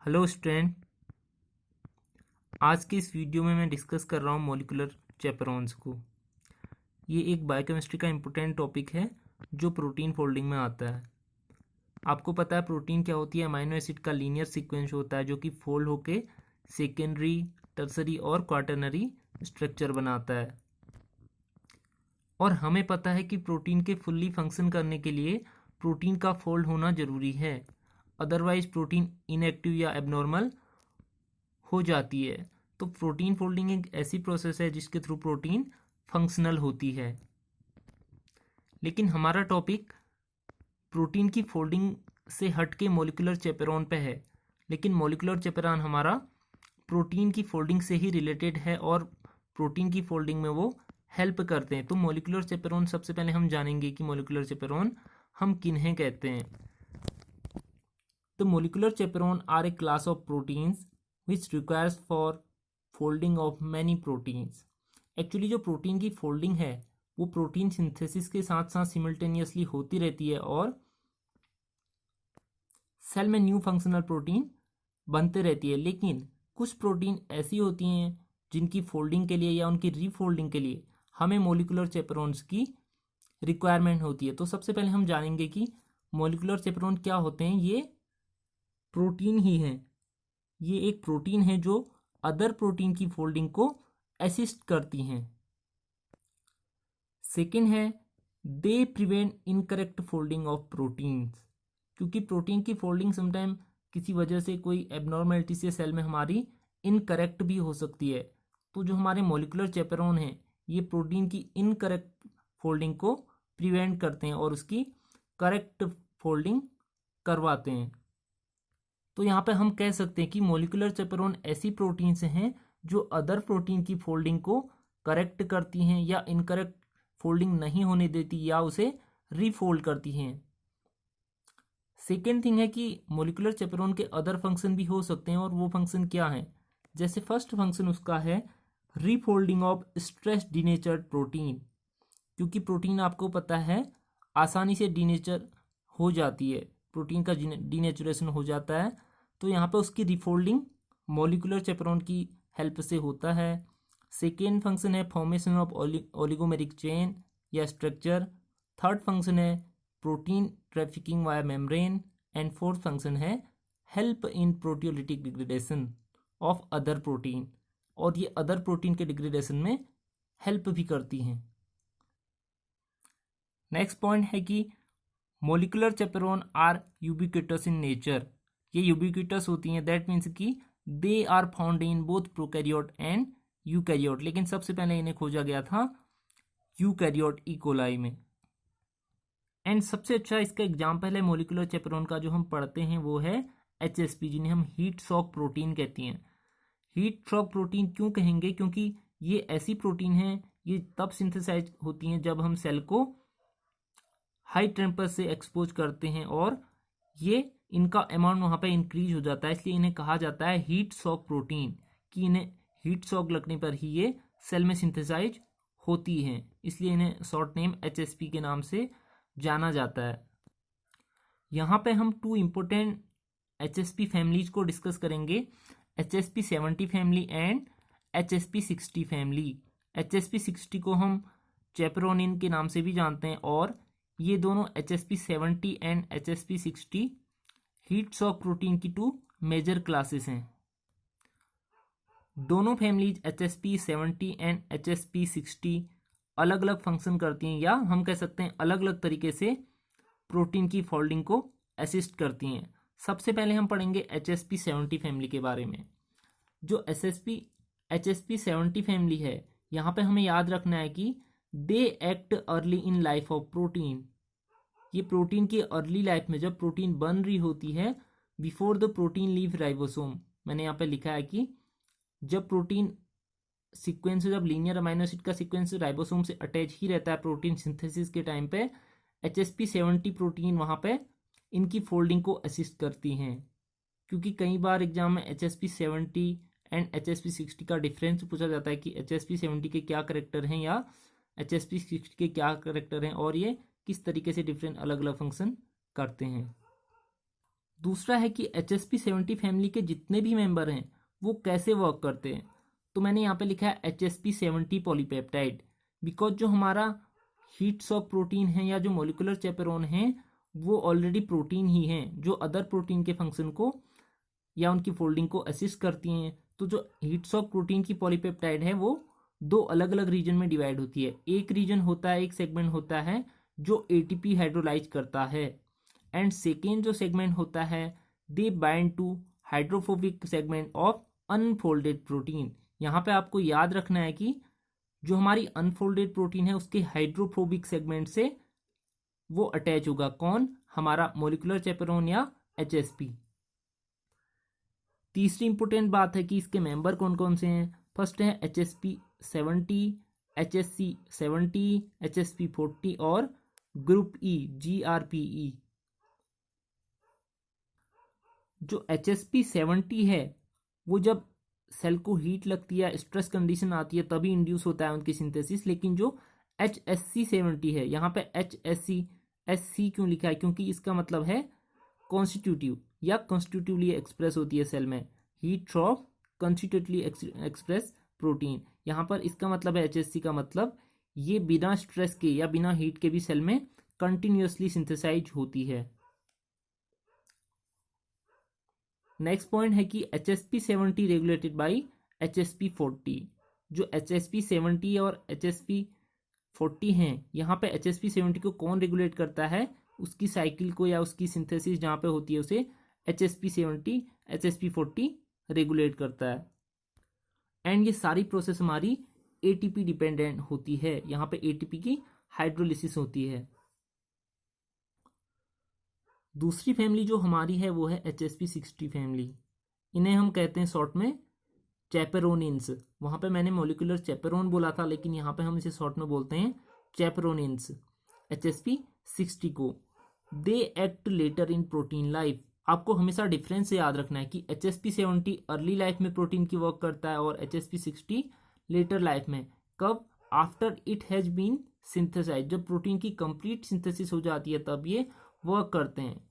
Hello student. आज के इस वीडियो में मैं डिस्कस कर रहा हूँ मॉलिक्यूलर चैपेरोन्स को। ये एक बायोकेमिस्ट्री का इम्पोर्टेंट टॉपिक है जो प्रोटीन फोल्डिंग में आता है। आपको पता है प्रोटीन क्या होती है? अमाइनो एसिड का लीनियर सीक्वेंस होता है जो कि फोल्ड होके सेकेंडरी, टर्सरी और क्वाटरनरी स्ट्रक्चर बनाता है। और हमें पता है कि प्रोटीन के फुल्ली फंक्शन करने के लिए प्रोटीन का फोल्ड होना जरूरी है, अदरवाइज प्रोटीन इनएक्टिव या एबनॉर्मल हो जाती है। तो प्रोटीन फोल्डिंग एक ऐसी प्रोसेस है जिसके थ्रू प्रोटीन फंक्शनल होती है। लेकिन हमारा टॉपिक प्रोटीन की फोल्डिंग से हट के मॉलिक्यूलर चैपेरॉन पे है। लेकिन मॉलिक्यूलर चैपेरॉन हमारा प्रोटीन की फोल्डिंग से ही रिलेटेड है और प्रोटीन की फोल्डिंग में वो हेल्प करते हैं। तो मॉलिक्यूलर चैपेरॉन सबसे पहले हम जानेंगे कि मॉलिक्यूलर चैपेरॉन हम किन्हें कहते हैं। The molecular chaperone are a class of proteins which requires for folding of many proteins. Actually जो प्रोटीन की फोल्डिंग है वो प्रोटीन सिंथेसिस के साथ साथ सिमल्टेनियसली होती रहती है और सेल में न्यू फंक्शनल प्रोटीन बनते रहती है। लेकिन कुछ प्रोटीन ऐसी होती हैं जिनकी फोल्डिंग के लिए या उनकी रीफोल्डिंग के लिए हमें मोलिकुलर चैपेरोन्स की रिक्वायरमेंट होती है। तो सबसे पहले हम जानेंगे कि मोलिकुलर चैपेरोन क्या होते हैं। ये प्रोटीन ही है। ये एक प्रोटीन है जो अदर प्रोटीन की फोल्डिंग को असिस्ट करती हैं। सेकेंड है they prevent incorrect folding of proteins, क्योंकि प्रोटीन की फोल्डिंग समटाइम किसी वजह से कोई एबनॉर्मेलिटी से सेल में हमारी इनकरेक्ट भी हो सकती है। तो जो हमारे मॉलिक्यूलर चैपेरोन हैं ये प्रोटीन की इनकरेक्ट फोल्डिंग को प्रिवेंट करते हैं और उसकी करेक्ट फोल्डिंग करवाते हैं। तो यहाँ पे हम कह सकते हैं कि मॉलिक्यूलर चैपेरोन ऐसी प्रोटीन्स हैं जो अदर प्रोटीन की फोल्डिंग को करेक्ट करती हैं या इनकरेक्ट फोल्डिंग नहीं होने देती या उसे रीफोल्ड करती हैं। सेकेंड थिंग है कि मॉलिक्यूलर चैपेरोन के अदर फंक्शन भी हो सकते हैं और वो फंक्शन क्या है? जैसे फर्स्ट फंक्शन उसका है रीफोल्डिंग ऑफ स्ट्रेस डीनेचर्ड प्रोटीन, क्योंकि प्रोटीन आपको पता है आसानी से डीनेचर हो जाती है, प्रोटीन का डीनेचुरेशन हो जाता है। तो यहाँ पे उसकी रिफोल्डिंग मॉलिक्यूलर चैपेरोन की हेल्प से होता है। सेकेंड फंक्शन है फॉर्मेशन ऑफ ओलिगोमेरिक चेन या स्ट्रक्चर। थर्ड फंक्शन है protein trafficking via membrane. And fourth function है help in proteolytic degradation of other protein, और ये अदर प्रोटीन के डिग्रेडेशन में हेल्प भी करती हैं। नेक्स्ट पॉइंट है कि molecular chaperone are ubiquitous in nature. ये यूबिक्विटस होती हैं, दैट मीन्स कि they are found in both prokaryote and eukaryote. लेकिन सबसे पहले इन्हें खोजा गया था यूकैरियोट इकोलाई में। एंड सबसे अच्छा इसका एग्जाम्पल है मोलिकुलर चैपेरोन का जो हम पढ़ते हैं वो है HSP, जिन्हें हम हीट शॉक प्रोटीन कहती हैं। हीट शॉक प्रोटीन क्यों कहेंगे? क्योंकि ये ऐसी प्रोटीन है, ये तब सिंथेसाइज होती हैं जब हम सेल को हाई टेम्परेचर से एक्सपोज करते हैं और ये इनका अमाउंट वहाँ पे इंक्रीज हो जाता है, इसलिए इन्हें कहा जाता है हीट शॉक प्रोटीन, कि इन्हें हीट शॉक लगने पर ही ये सेल में सिंथेसाइज होती हैं, इसलिए इन्हें शॉर्ट नेम HSP के नाम से जाना जाता है। यहाँ पे हम टू इम्पोर्टेंट HSP फैमिलीज को डिस्कस करेंगे, HSP 70 family and HSP 60 family. HSP 60 को हम चैपेरोनिन के नाम से भी जानते हैं और ये दोनों HSP 70 and HSP 60 heat shock protein की टू मेजर क्लासेस हैं। दोनों फैमिलीज HSP 70 एंड HSP 60 अलग अलग फंक्शन करती हैं, या हम कह सकते हैं अलग अलग तरीके से प्रोटीन की फोल्डिंग को असिस्ट करती हैं। सबसे पहले हम पढ़ेंगे HSP 70 फैमिली के बारे में। जो HSP 70 फैमिली है, यहाँ पे हमें याद रखना है कि they act early in life of protein. ये प्रोटीन की अर्ली लाइफ में जब प्रोटीन बन रही होती है, before the protein leave ribosome. मैंने यहाँ पे लिखा है कि जब प्रोटीन सीक्वेंस, जब लीनियर अमाइनो एसिड का सीक्वेंस राइबोसोम से अटैच ही रहता है प्रोटीन सिंथेसिस के टाइम पे, HSP 70 प्रोटीन वहाँ पे इनकी फोल्डिंग को असिस्ट करती हैं। क्योंकि कई बार एग्जाम में HSP 70 एंड HSP 60 का डिफरेंस पूछा जाता है कि HSP 70 के क्या करेक्टर हैं या HSP 60 के क्या करेक्टर हैं और ये किस तरीके से डिफरेंट अलग अलग फंक्शन करते हैं। दूसरा है कि HSP70 फैमिली के जितने भी मेंबर हैं वो कैसे वर्क करते हैं। तो मैंने यहाँ पे लिखा है HSP70 पॉलीपेप्टाइड, बिकॉज जो हमारा हीट शॉक प्रोटीन है या जो मोलिकुलर चैपेरोन है वो ऑलरेडी प्रोटीन ही हैं जो अदर प्रोटीन के फंक्शन को या उनकी फोल्डिंग को असिस्ट करती हैं। तो जो हीट शॉक प्रोटीन की पॉलीपेप्टाइड है वो दो अलग अलग रीजन में डिवाइड होती है। एक रीजन होता है, एक सेगमेंट होता है जो एटीपी हाइड्रोलाइज करता है, एंड सेकेंड जो सेगमेंट होता है they bind to hydrophobic segment of unfolded protein. यहाँ पे आपको याद रखना है कि जो हमारी अनफोल्डेड प्रोटीन है उसके हाइड्रोफोबिक सेगमेंट से वो अटैच होगा। कौन? हमारा मोलिकुलर चैपेरोन या HSP। तीसरी इंपॉर्टेंट बात है कि इसके मेंबर कौन कौन से हैं। फर्स्ट है HSP70, HSC70, HSP40 और ग्रुप E GRPE। जो HSP70 है वो जब सेल को हीट लगती है, स्ट्रेस कंडीशन आती है तभी इंड्यूस होता है उनकी सिंथेसिस। लेकिन जो HSC70 है, यहाँ पे HSC क्यों लिखा है? क्योंकि इसका मतलब है कॉन्स्टिट्यूटिव या कॉन्स्टिट्यूटिवली एक्सप्रेस होती है सेल में heat of constitutively express protein. यहाँ पर इसका मतलब है HSC का मतलब ये बिना स्ट्रेस के या बिना हीट के भी सेल में कंटिन्यूसली सिंथेसाइज होती है। नेक्स्ट पॉइंट है कि HSP70 रेगुलेटेड बाय HSP40। जो HSP70 और HSP40 हैं, यहाँ पे HSP70 को कौन रेगुलेट करता है? उसकी साइकिल को या उसकी सिंथेसिस जहाँ पे होती है उसे HSP70 HSP40 रेगुलेट करता है। एंड ये सारी प्रोसेस हमारी ATP डिपेंडेंट होती है। यहाँ पे ATP की हाइड्रोलिसिस होती है। दूसरी फैमिली जो हमारी है वो है HSP60 फैमिली। इन्हें हम कहते हैं शॉर्ट में चैपेरोनिन्स। वहाँ पे मैंने मोलिकुलर चैपेरोन बोला था, लेकिन यहाँ पे हम इसे शॉर्ट में बोलते हैं चैपेरोनिन्स। HSP60 को they act later in protein life. आपको हमेशा डिफरेंस से याद रखना है कि HSP70 अर्ली लाइफ में प्रोटीन की वर्क करता है और HSP60 लेटर लाइफ में। कब? After it has been synthesise, जब प्रोटीन की कंप्लीट सिंथेसिस हो जाती है तब ये वर्क करते हैं।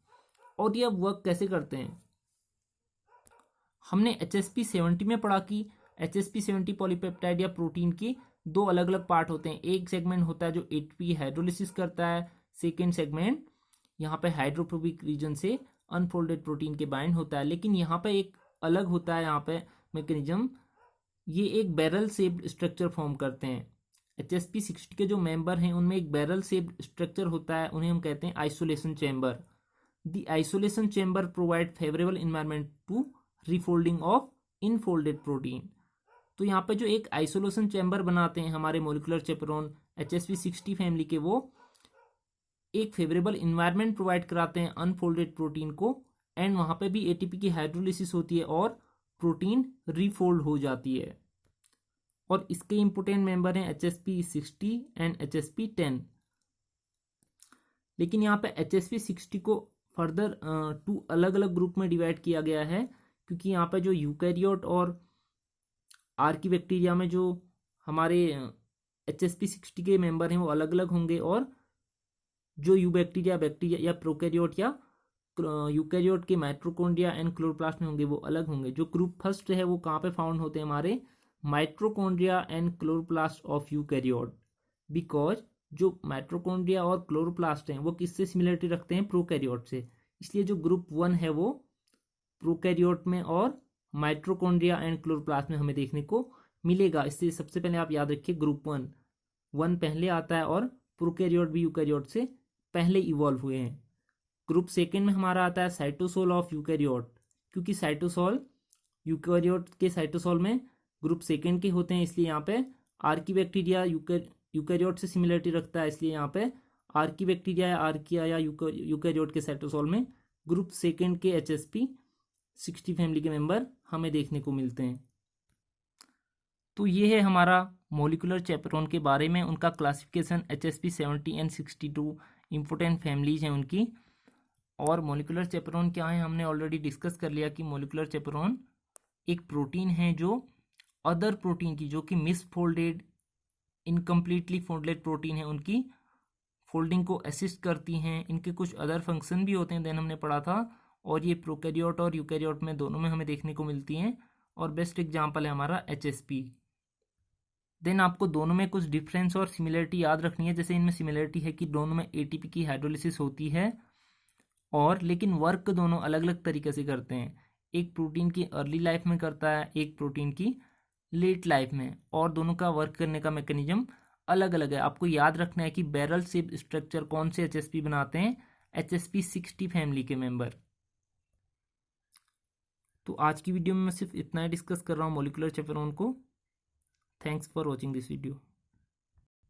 और ये वर्क कैसे करते हैं? हमने HSP70 में पढ़ा कि HSP70 पॉलीपेप्टाइड या प्रोटीन के दो अलग अलग पार्ट होते हैं। एक सेगमेंट होता है जो ATP हाइड्रोलिसिस करता है, सेकेंड सेगमेंट यहाँ पे हाइड्रोफोबिक रीजन से अनफोल्डेड प्रोटीन के बाइंड होता है। लेकिन यहाँ पे एक अलग होता है यहाँ पे मैकेनिज्म, ये एक बैरल शेप्ड स्ट्रक्चर फॉर्म करते हैं। HSP60 के जो मेंबर हैं उनमें एक बैरल शेप्ड स्ट्रक्चर होता है, उन्हें हम कहते हैं isolation chamber. The isolation chamber provide favourable environment to refolding of unfolded protein. तो यहाँ पे जो एक आइसोलेशन चैम्बर बनाते हैं हमारे मोलिकुलर चैपेरोन HSP60 फैमिली के, वो एक फेवरेबल इन्वायरमेंट प्रोवाइड कराते हैं अनफोल्डेड प्रोटीन को, एंड वहाँ पे भी ATP की हाइड्रोलिसिस होती है और प्रोटीन रीफोल्ड हो जाती है। और इसके इंपोर्टेंट मेंबर हैं HSP60 एंड HSP10। लेकिन यहाँ पे HSP60 को फर्दर 2 अलग अलग ग्रुप में डिवाइड किया गया है, क्योंकि यहाँ पे जो यूकैरियोट और आर्कीबैक्टीरिया में जो हमारे HSP60 के मेंबर हैं वो अलग अलग होंगे, और जो यूबैक्टीरिया, बैक्टीरिया या प्रोकैरियोट या यूकैरियोट के माइटोकॉन्ड्रिया एंड क्लोरोप्लास्ट में होंगे वो अलग होंगे। जो ग्रुप फर्स्ट है वो कहाँ पे फाउंड होते हैं? हमारे mitochondria and chloroplast of eukaryote. Because जो माइटोकॉन्ड्रिया और क्लोरोप्लास्ट हैं वो किससे सिमिलरिटी रखते हैं? प्रोकैरियोट से। इसलिए जो ग्रुप 1 है वो प्रोकैरियोट में और माइटोकॉन्ड्रिया एंड क्लोरोप्लास्ट में हमें देखने को मिलेगा। इससे सबसे पहले आप याद रखिए ग्रुप 1 पहले आता है और प्रोकैरियोट भी यूकैरियोट से पहले इवॉल्व हुए हैं। ग्रुप सेकेंड में हमारा आता है साइटोसोल ऑफ यूकैरियोट, क्योंकि साइटोसोल यूकैरियोट के साइटोसोल में ग्रुप सेकेंड के होते हैं, इसलिए यहाँ पे आर्कीबैक्टीरिया यूकैरियोट से सिमिलरिटी रखता है, इसलिए यहाँ पे आर्कीबैक्टीरिया या आर्किया या यूकैरियोट के साइटोसोल में ग्रुप सेकेंड के HSP60 फैमिली के मेंबर हमें देखने को मिलते हैं। तो ये है हमारा मोलिकुलर चैपेरोन के बारे में, उनका classification HSP70 and 62 important families हैं उनकी। और मोलिकुलर चैपेरोन क्या है हमने ऑलरेडी डिस्कस कर लिया कि मोलिकुलर चैपेरोन एक प्रोटीन है जो अदर प्रोटीन की, जो कि miss folded incompletely folded protein है, उनकी फोल्डिंग को असिस्ट करती हैं। इनके कुछ अदर फंक्शन भी होते हैं, देन हमने पढ़ा था। और ये प्रोकैरियोट और यूकैरियोट में दोनों में हमें देखने को मिलती हैं, और बेस्ट एग्जाम्पल है हमारा HSP। देन आपको दोनों में कुछ डिफरेंस और सिमिलरिटी याद रखनी है। जैसे इनमें सिमिलरिटी है कि दोनों में ATP की हाइड्रोलिसिस होती है, और लेकिन वर्क दोनों अलग अलग तरीके से करते हैं। एक प्रोटीन की अर्ली लाइफ में करता है, एक प्रोटीन की लेट लाइफ में, और दोनों का वर्क करने का मैकेनिज्म अलग अलग है। आपको याद रखना है कि बैरल शेप स्ट्रक्चर कौन से HSP बनाते हैं, HSP 60 फैमिली के मेंबर। तो आज की वीडियो में मैं सिर्फ इतना ही डिस्कस कर रहा हूँ मॉलिक्यूलर चैपेरोन को। Thanks for watching this video.